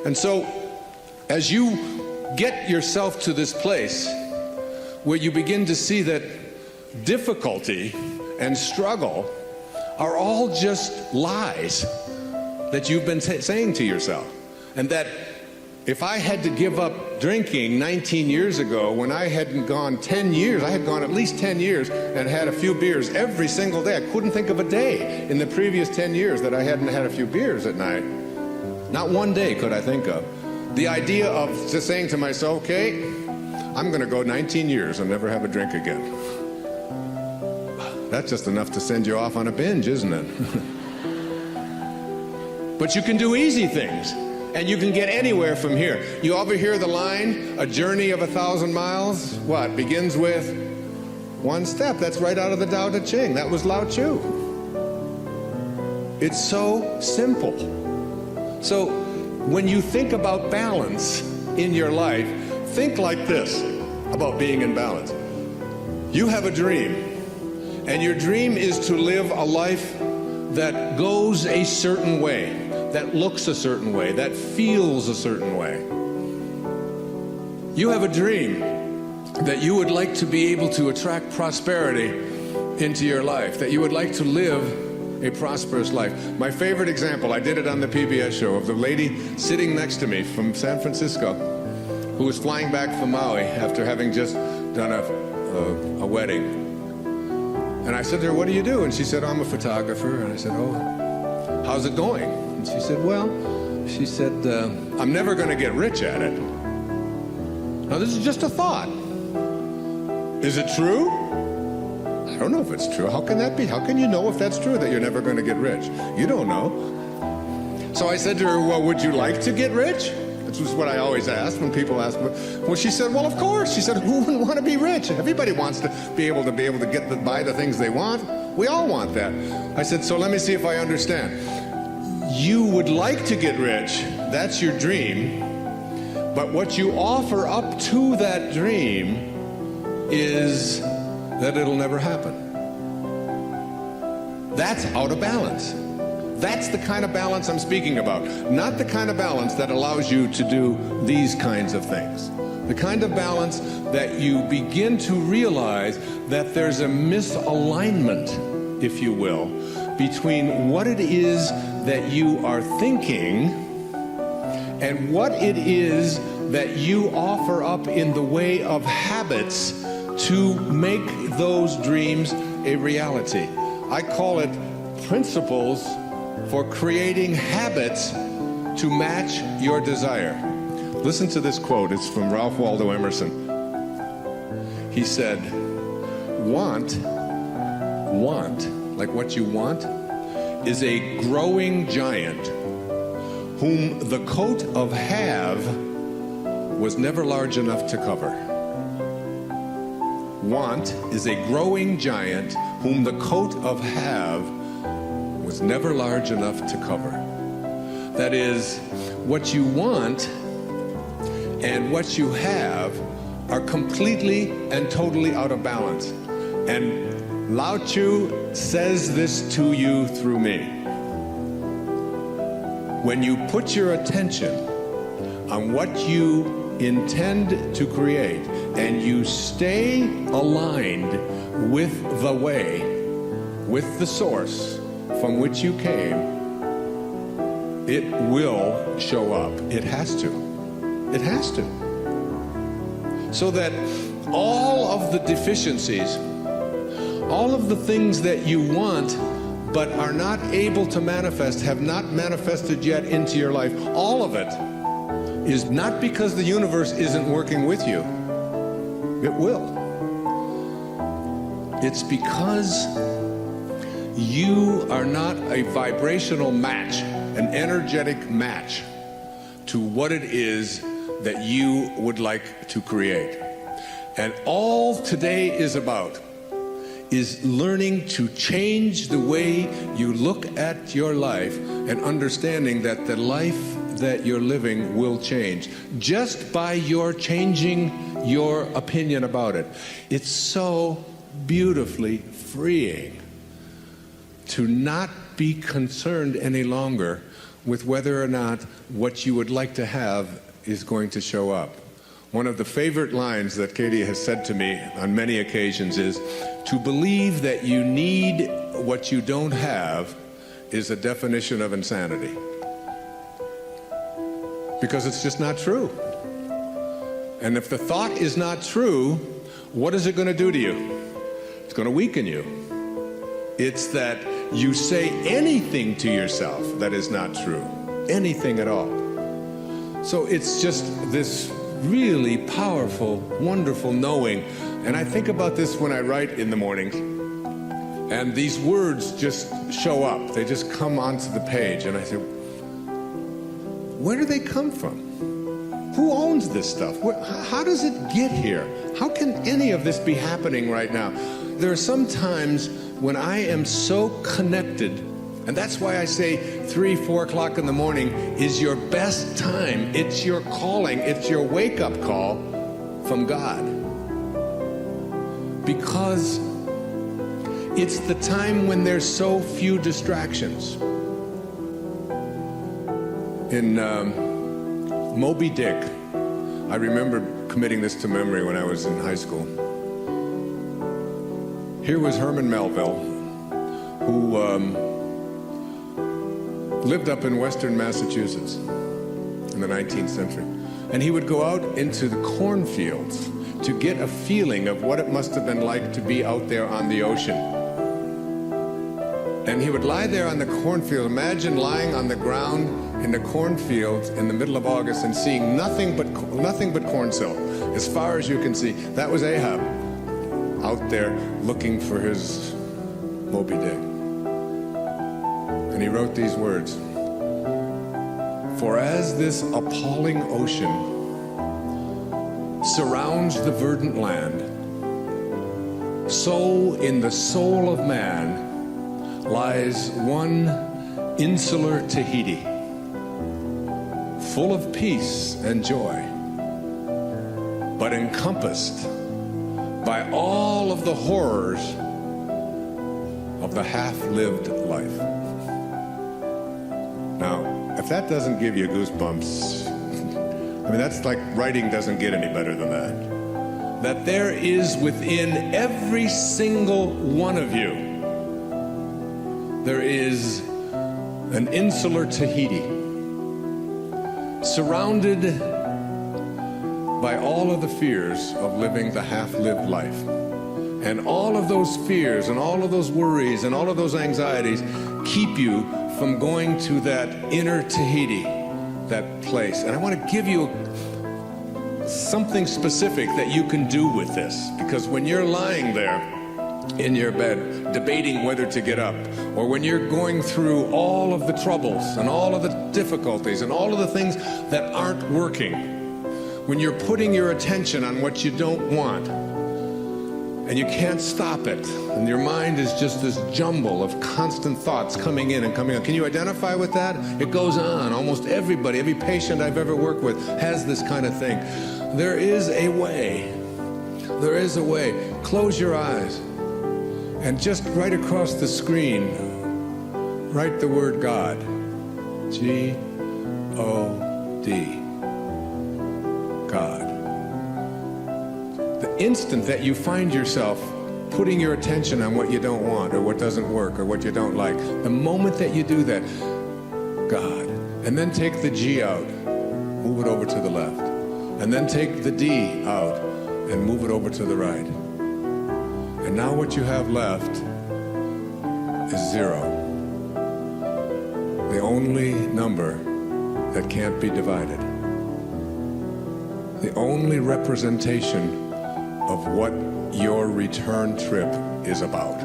And so, as you get yourself to this place where you begin to see that difficulty and struggle are all just lies that you've been saying to yourself, and that if I had to give up drinking 19 years ago, when I hadn't gone 10 years, I had gone at least 10 years and had a few beers every single day. I couldn't think of a day in the previous 10 years that I hadn't had a few beers at night. Not one day could I think of. The idea of just saying to myself, okay, I'm going to go 19 years and never have a drink again. That's just enough to send you off on a binge, isn't it? But you can do easy things, and you can get anywhere from here. You ever hear the line, a journey of 1,000 miles? What? Begins with one step. That's right out of the Tao Te Ching. That was Lao Tzu. It's so simple. So when you think about balance in your life, think like this about being in balance. You have a dream, and your dream is to live a life that goes a certain way, that looks a certain way, that feels a certain way. You have a dream that you would like to be able to attract prosperity into your life, that you would like to live a prosperous life. My favorite example, I did it on the PBS show, of the lady sitting next to me from San Francisco who was flying back from Maui after having just done a wedding. And I said to her, what do you do? And she said, I'm a photographer. And I said, oh, how's it going? And she said, well, I'm never going to get rich at it. Now, this is just a thought. Is it true? I don't know if it's true. How can that be? How can you know if that's true, that you're never going to get rich? You don't know. So I said to her, well, would you like to get rich? This was what I always ask when people ask me. Well, she said, well, of course. She said, who wouldn't want to be rich? Everybody wants to be able to buy the things they want. We all want that. I said, so let me see if I understand. You would like to get rich. That's your dream. But what you offer up to that dream is that it'll never happen. That's out of balance. That's the kind of balance I'm speaking about. Not the kind of balance that allows you to do these kinds of things. The kind of balance that you begin to realize that there's a misalignment, if you will, between what it is that you are thinking and what it is that you offer up in the way of habits to make those dreams a reality. I call it principles for creating habits to match your desire. Listen to this quote. It's from Ralph Waldo Emerson. He said, want, like what you want, is a growing giant whom the coat of have was never large enough to cover. Want is a growing giant whom the coat of have was never large enough to cover. That is, what you want and what you have are completely and totally out of balance. And Lao Tzu says this to you through me. When you put your attention on what you intend to create and you stay aligned with the way, with the source from which you came, it will show up. It has to. It has to. So that all of the deficiencies, all of the things that you want but are not able to manifest, have not manifested yet into your life, all of it is not because the universe isn't working with you. It will. It's because you are not a vibrational match, an energetic match to what it is that you would like to create. And all today is about is learning to change the way you look at your life and understanding that the life that you're living will change just by your changing your opinion about it. It's so beautifully freeing to not be concerned any longer with whether or not what you would like to have is going to show up. One of the favorite lines that Katie has said to me on many occasions is, to believe that you need what you don't have is a definition of insanity. Because it's just not true. And if the thought is not true, what is it going to do to you? It's going to weaken you. It's that you say anything to yourself that is not true. Anything at all. So it's just this really powerful, wonderful knowing. And I think about this when I write in the morning. And these words just show up. They just come onto the page. And I say, where do they come from? Who owns this stuff? How does it get here? How can any of this be happening right now? There are some times when I am so connected, and that's why I say 3, 4 o'clock in the morning is your best time. It's your calling. It's your wake-up call from God. Because it's the time when there's so few distractions. In Moby Dick, I remember committing this to memory when I was in high school. Here was Herman Melville, who lived up in western Massachusetts in the 19th century. And he would go out into the cornfields to get a feeling of what it must have been like to be out there on the ocean. And he would lie there on the cornfield. Imagine lying on the ground in the cornfields in the middle of August and seeing nothing but corn silk as far as you can see. That was Ahab out there looking for his Moby Dick. And he wrote these words: for as this appalling ocean surrounds the verdant land, so in the soul of man lies one insular Tahiti, full of peace and joy, but encompassed by all of the horrors of the half-lived life. Now, if that doesn't give you goosebumps, I mean, that's like writing doesn't get any better than that. That there is within every single one of you, there is an insular Tahiti, surrounded by all of the fears of living the half-lived life. And all of those fears and all of those worries and all of those anxieties keep you from going to that inner Tahiti, that place. And I want to give you something specific that you can do with this. Because when you're lying there in your bed, debating whether to get up, or when you're going through all of the troubles and all of the difficulties and all of the things that aren't working, when you're putting your attention on what you don't want, and you can't stop it, and your mind is just this jumble of constant thoughts coming in and coming out. Can you identify with that? It goes on. Almost everybody, every patient I've ever worked with has this kind of thing. There is a way. There is a way. Close your eyes, and just right across the screen, write the word God. G-O-D. God. The instant that you find yourself putting your attention on what you don't want or what doesn't work or what you don't like, the moment that you do that, God, and then take the G out, move it over to the left, and then take the D out and move it over to the right. And now what you have left is 0. The only number that can't be divided. The only representation of what your return trip is about.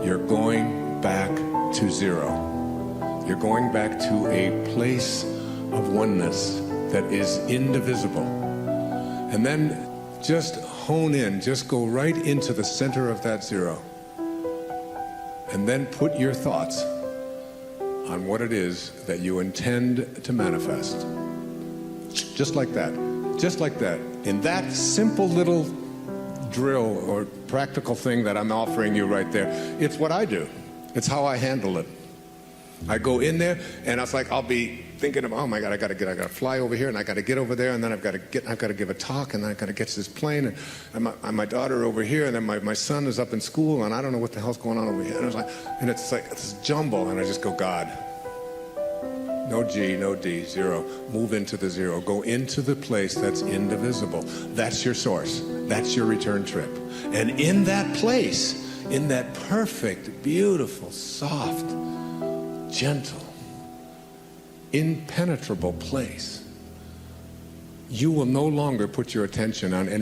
You're going back to 0. You're going back to a place of oneness that is indivisible. And then just hone in, just go right into the center of that 0. And then put your thoughts on what it is that you intend to manifest. Just like that. Just like that. In that simple little drill or practical thing that I'm offering you right there, it's what I do. It's how I handle it. I go in there, and it's like I'll be thinking of, oh my God, I gotta fly over here, and I gotta get over there, and then I've gotta give a talk, and then I gotta get to this plane, and my daughter over here, and then my son is up in school, and I don't know what the hell's going on over here. And it's like this jumble, and I just go, God, no G, no D, zero. Move into the zero. Go into the place that's indivisible. That's your source. That's your return trip. And in that place, in that perfect, beautiful, soft, gentle, impenetrable place, you will no longer put your attention on any